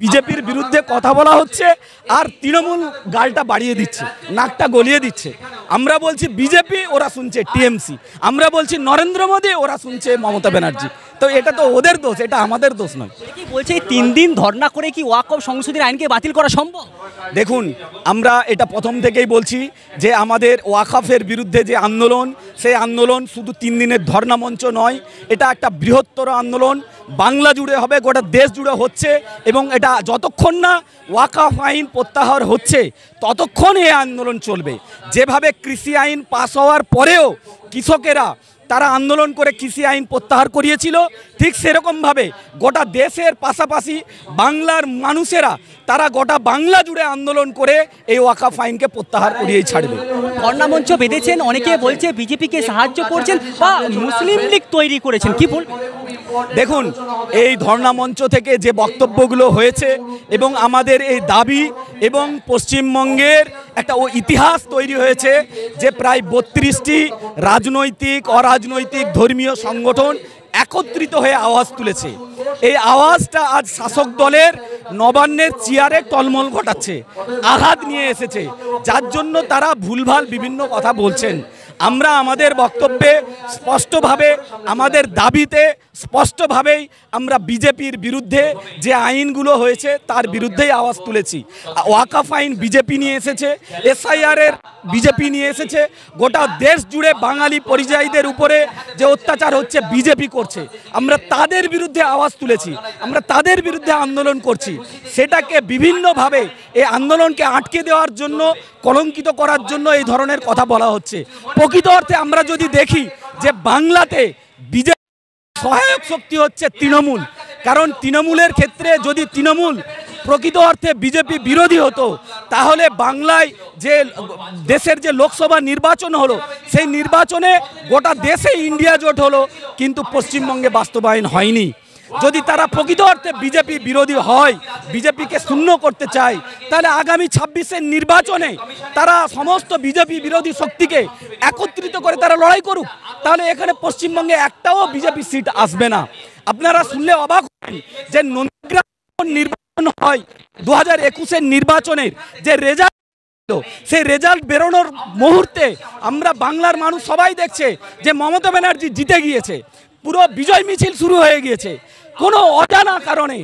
বিজেপির বিরুদ্ধে কথা বলা হচ্ছে আর তৃণমূল গালটা বাড়িয়ে দিচ্ছে, নাকটা গলিয়ে দিচ্ছে। আমরা বলছি বিজেপি, ওরা শুনছে টিএমসি। আমরা বলছি নরেন্দ্র মোদী, ওরা শুনছে মমতা ব্যানার্জি। তো এটা তো ওদের দোষ, এটা আমাদের দোষ নয়। কি বলছে এই 3 দিন ধর্ণা করে কি ওয়াকফ সংশোধনী আইনকে বাতিল করা সম্ভব? দেখুন, আমরা এটা প্রথম থেকেই বলছি যে আমাদের ওয়াকফের বিরুদ্ধে যে আন্দোলন, সেই আন্দোলন শুধু 3 দিনের ধর্ণা মঞ্চ নয়, এটা একটা বৃহত্তর আন্দোলন। বাংলা জুড়ে হবে, গোটা দেশ জুড়ে হচ্ছে, এবং এটা যতক্ষণ না ওয়াকফ আইন প্রত্যাহার হচ্ছে ততক্ষণ এই আন্দোলন চলবে। যেভাবে কৃষি আইন পাস হওয়ার পরেও কৃষকেরা তারা আন্দোলন করে কৃষি আইন প্রত্যাহার করিয়েছিল, ঠিক সেরকমভাবে গোটা দেশের পাশাপাশি বাংলার মানুষেরা তারা গোটা বাংলা জুড়ে আন্দোলন করে এই ওয়াকফ আইনকে প্রত্যাহার করিয়েই ছাড়বে। ধর্ণা মঞ্চ বেঁধেছেন, অনেকে বলছে বিজেপিকে সাহায্য করছেন বা মুসলিম লীগ তৈরি করেছেন, কি বল? দেখুন, এই ধর্ণা মঞ্চ থেকে যে বক্তব্যগুলো হয়েছে এবং আমাদের এই দাবি, এবং পশ্চিমবঙ্গের একটা ইতিহাস তৈরি হয়েছে যে প্রায় 32টি রাজনৈতিক অরাজনৈতিক ধর্মীয় সংগঠন একত্রিত হয়ে আওয়াজ তুলেছে। এই আওয়াজটা আজ শাসক দলের নবান্নের চেয়ারে টলমল ঘটাচ্ছে, আঘাত নিয়ে এসেছে, যার জন্য তারা ভুলভাল বিভিন্ন কথা বলছেন। আমরা আমাদের বক্তব্যে স্পষ্টভাবে, আমাদের দাবিতে স্পষ্টভাবেই আমরা বিজেপির বিরুদ্ধে যে আইনগুলো হয়েছে তার বিরুদ্ধেই আওয়াজ তুলেছি। ওয়াকফ আইন বিজেপি নিয়ে এসেছে, এসআইআরের বিজেপি নিয়ে এসেছে, গোটা দেশ জুড়ে বাঙালি পরিযায়ীদের উপরে যে অত্যাচার হচ্ছে বিজেপি করছে, আমরা তাদের বিরুদ্ধে আওয়াজ তুলেছি, আমরা তাদের বিরুদ্ধে আন্দোলন করছি। সেটাকে বিভিন্নভাবে এই আন্দোলনকে আটকে দেওয়ার জন্য, কলঙ্কিত করার জন্য এই ধরনের কথা বলা হচ্ছে। প্রকৃত অর্থে আমরা যদি দেখি যে বাংলাতে বিজেপি সহায়ক শক্তি হচ্ছে তৃণমূল, কারণ তৃণমূলের ক্ষেত্রে যদি তৃণমূল প্রকৃত অর্থে বিজেপি বিরোধী হতো তাহলে বাংলায় যে দেশের যে লোকসভা নির্বাচন হলো সেই নির্বাচনে গোটা দেশে ইন্ডিয়া জোট হলো, কিন্তু পশ্চিমবঙ্গে বাস্তবায়ন হয়নি। যদি তারা প্রকৃত অর্থে বিজেপি বিরোধী হয়, বিজেপিকে শূন্য করতে চায়, তাহলে আগামী 26-এর নির্বাচনে তারা সমস্ত বিজেপি বিরোধী শক্তিকে একত্রিত করে তারা লড়াই করুক, তাহলে এখানে পশ্চিমবঙ্গে একটাও বিজেপি সিট আসবে না। আপনারা শুনলে অবাক হবেন যে নন্দীগ্রাম নির্বাচন হয় 2021-এর নির্বাচনের যে রেজাল্ট, সেই রেজাল্ট বেরোনোর মুহূর্তে আমরা বাংলার মানুষ সবাই দেখছে যে মমতা ব্যানার্জি জিতে গিয়েছে, পুরো বিজয় মিছিল শুরু হয়ে গিয়েছে। কোনো অজানা কারণে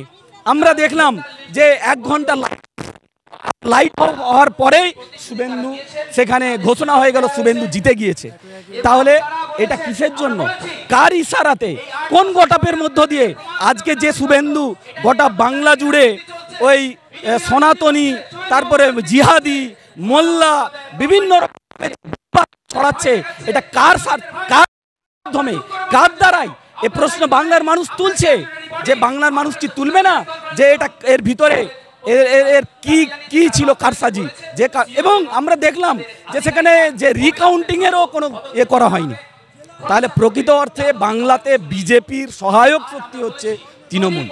আমরা দেখলাম যে 1 ঘন্টা লাইট হওয়ার পরেই শুভেন্দু সেখানে ঘোষণা হয়ে গেল শুভেন্দু জিতে গিয়েছে। তাহলে এটা কিসের জন্য, কার ইশারাতে, কোন গটাপের মধ্য দিয়ে আজকে যে শুভেন্দু গোটা বাংলা জুড়ে ওই সনাতনী, তারপরে জিহাদি, মোল্লা বিভিন্ন রকমের ছড়াচ্ছে, এটা কার মাধ্যমে, কার দ্বারাই? এ প্রশ্ন বাংলার মানুষ তুলছে। যে বাংলার মানুষটি তুলবে না যে এটা এর ভিতরে এর কি ছিল কারসাজি, যে এবং আমরা দেখলাম যে সেখানে যে রিকাউন্টিংয়েরও কোনো করা হয়নি। তাহলে প্রকৃত অর্থে বাংলাতে বিজেপির সহায়ক শক্তি হচ্ছে তৃণমূল।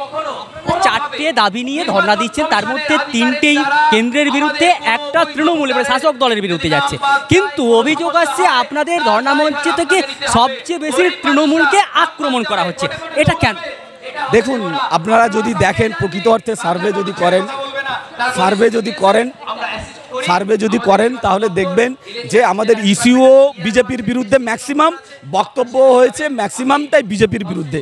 4টে দাবি নিয়ে ধর্ণা দিচ্ছেন, তার মধ্যে 3টেই কেন্দ্রের বিরুদ্ধে, একটা তৃণমূল মানে শাসক দলের বিরুদ্ধে যাচ্ছে। কিন্তু অভিযোগ আসছে আপনাদের ধর্ণা মঞ্চ থেকে সবচেয়ে বেশি তৃণমূলকে আক্রমণ করা হচ্ছে, এটা কেন? দেখুন, আপনারা যদি দেখেন, প্রকৃত অর্থে সার্ভে যদি করেন তাহলে দেখবেন যে আমাদের ইস্যুও বিজেপির বিরুদ্ধে ম্যাক্সিমাম, বক্তব্য হয়েছে ম্যাক্সিমামটাই বিজেপির বিরুদ্ধে।